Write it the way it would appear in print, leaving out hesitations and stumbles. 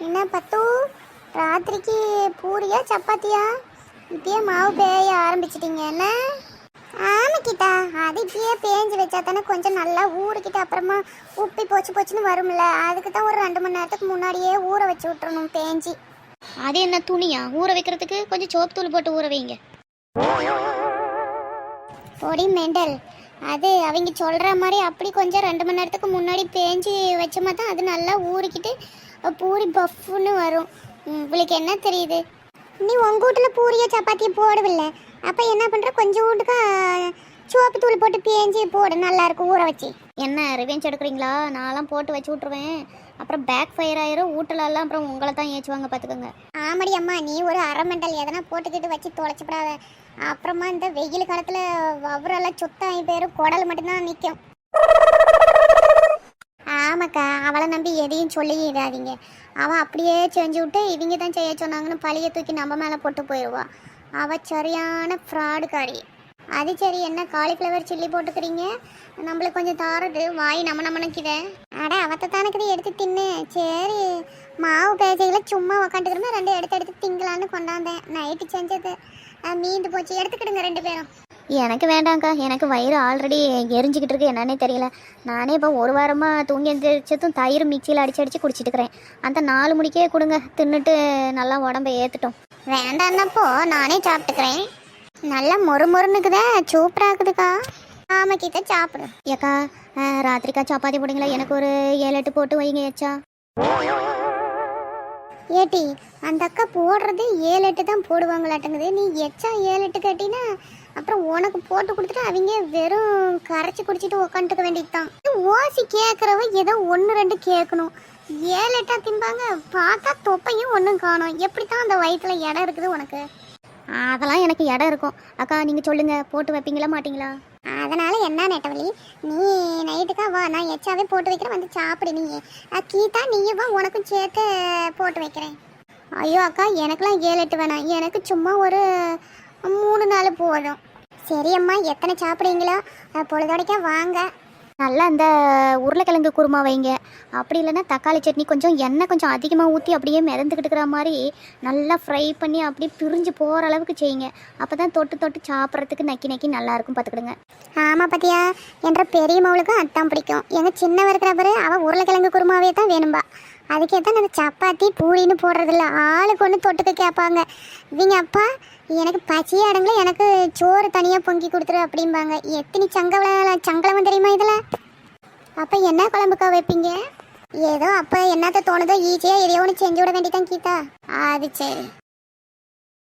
என்ன பத்து ராத்திரிக்கு பூரியா சப்பாத்தியா? இப்பயே மாவு பேய ஆரம்பிச்சிட்டீங்க என்ன? ஆமா கீதா, அது இப்பயே பேஞ்சு வச்சா தானே கொஞ்சம் நல்லா ஊறிக்கிட்டு அப்புறமா உப்பி போச்சுன்னு வரும்ல. அதுக்கு தான் ஒரு 2 மணி நேரத்துக்கு முன்னாடியே ஊற வச்சு விட்டுறணும் பேஞ்சு. அது என்ன துணியா? ஊற வைக்கிறதுக்கு கொஞ்சம் சோப்பு தூள் போட்டு ஊற வைங்க. பொடி மெண்டல், அது அவங்க சொல்கிற மாதிரி அப்படி கொஞ்சம் 2 மணி நேரத்துக்கு முன்னாடி பேஞ்சு வச்சோமா தான் அது நல்லா ஊறிக்கிட்டு பூரி பஃப்னு வரும். உங்களுக்கு என்ன தெரியுது? நீ உங்கள் வீட்டில் பூரியை சப்பாத்தியை போடவில்லை, அப்போ என்ன பண்ணுற, கொஞ்சம் வீட்டுக்கா சோப்பு தூள் போட்டு பேஞ்சு போடு, நல்லாயிருக்கும் ஊற வச்சு. என்ன ரிவெஞ்ச் எடுக்கிறீங்களா? நான்லாம் போட்டு வச்சு விட்ருவேன், அப்புறம் பேக் ஃபயர் ஆயிரும் வீட்டிலலாம், அப்புறம் உங்களை தான் ஏச்சுவாங்க பார்த்துக்கோங்க. ஆமாடி அம்மா, நீ ஒரு அரை மெண்டல், எதனா போட்டுக்கிட்டு வச்சு தொலைச்சிப்படாத. அப்புறமா இந்த வெயில் காலத்தில் வவுரெல்லாம் சுத்தாகி பேரும் குடல் மட்டும்தான் நிற்கும். ஆமாக்கா, அவளை நம்பி எதையும் சொல்லிடாதீங்க. அவள் அப்படியே செஞ்சு விட்டு இவங்க தான் செய்ய சொன்னாங்கன்னு பழிய தூக்கி நம்ம மேலே போட்டு போயிடுவா. அவள் சரியான ஃப்ராடுக்காரி. அது சரி, என்ன காலிஃப்ளவர் சில்லி போட்டுக்கிறீங்க? நம்மளுக்கு கொஞ்சம் தாரது, வாய் நம்ம நிற்கிதே. அட அவத்தை தானக்குது, எடுத்து தின்னு. சரி, மாவு பேஜைகளை சும்மா உக்காந்துக்கிறோமே, 2 எடுத்து திங்கலான்னு கொண்டாந்தேன். நைட்டு செஞ்சது மீந்து போச்சு, எடுத்துக்கிடுங்க 2 பேரும். எனக்கு வேண்டாங்க்கா, எனக்கு வயிறு ஆல்ரெடி எரிஞ்சிக்கிட்டு இருக்கு, என்னன்னே தெரியல. நானே இப்போ 1 வாரமாக தூங்கி எழுந்திரிச்சதும் தயிர் மிக்சியில் அடிச்சு குடிச்சிட்டு இருக்கிறேன். அந்த 4 மணிக்கே கொடுங்க, தின்னுட்டு நல்லா உடம்பை ஏற்றுட்டோம். வேண்டான்னப்போ நானே சாப்பிட்டுக்கிறேன். நல்லா மொறுமொறுன்னுக்குதே, சூப்பராக இருக்குதுக்கா. ஆமாம் கீதா, சாப்பிடு. ஏக்கா, ராத்திரிக்கா சப்பாத்தி போடுங்களா? எனக்கு ஒரு 7-8 போட்டு வைங்க ஏச்சா. ஏட்டி, அந்த அக்கா போடுறது 7-8 தான் போடுவாங்களாட்டுங்குது. நீ எச்சா 7-8 கேட்டினா அப்புறம் உனக்கு போட்டு கொடுத்துட்டு அவங்க வெறும் கரைச்சி குடிச்சிட்டு உக்காந்துக்க வேண்டியது தான். ஓசி கேட்குறவ ஏதோ 1-2 கேட்கணும். 7-8 திம்பாங்க, பார்த்தா தொப்பையும் ஒன்றும் காணும். எப்படி தான் அந்த வயிற்றுல இடம் இருக்குது உனக்கு? அதெல்லாம் எனக்கு இடம் இருக்கும். அக்கா நீங்கள் சொல்லுங்கள், போட்டு வைப்பீங்களா மாட்டிங்களா? அதனால என்ன நெட்டவழி, நீ நைட்டுக்கா வா, நான் எச்சாவே போட்டு வைக்கிறேன், வந்து சாப்பிடு. நீ கீதா நீயும் வா, உனக்கும் சேர்த்து போட்டு வைக்கிறேன். ஐயோ அக்கா, எனக்கெல்லாம் 7-8 வேணாம், எனக்கு சும்மா ஒரு 3-4 போதும். சரி அம்மா, எத்தனை சாப்பிடுவீங்களோ பொழுதோடைக்கா வாங்க. நல்லா அந்த உருளைக்கிழங்கு குருமா வைங்க. அப்படி இல்லைன்னா தக்காளி சட்னி, கொஞ்சம் எண்ணெய் கொஞ்சம் அதிகமாக ஊற்றி அப்படியே மிதந்துக்கிட்டுக்கிற மாதிரி நல்லா ஃப்ரை பண்ணி அப்படியே பிரிஞ்சு போகிற அளவுக்கு செய்யுங்க. அப்போ தான் தொட்டு சாப்பிட்றதுக்கு நக்கி நல்லாயிருக்கும், பார்த்துக்கிடுங்க. ஆமாம் பார்த்தியா, என்ற பெரிய மவளுக்கும் அதான் பிடிக்கும். எங்கள் சின்னவ இருக்கிற அவள் உருளைக்கிழங்கு குருமாவே தான் வேணும்பா. அதுக்கேற்ற அந்த சப்பாத்தி பூரின்னு போடுறதில்ல, ஆளுக்கு ஒன்று தொட்டுக்க கேட்பாங்க. இவங்க அப்பா எனக்கு பச்சையாக இடங்கள எனக்கு சோறு தனியாக பொங்கி கொடுத்துரு அப்படிம்பாங்க. எத்தனை சங்கலம் தெரியுமா இதில்? அப்போ என்ன குழம்புக்கா வைப்பீங்க? ஏதோ அப்போ என்னத்த தோணுதோ ஈஸியாக எதையோ ஒன்று செஞ்சு விட வேண்டியதான் கீதா. அது சரி.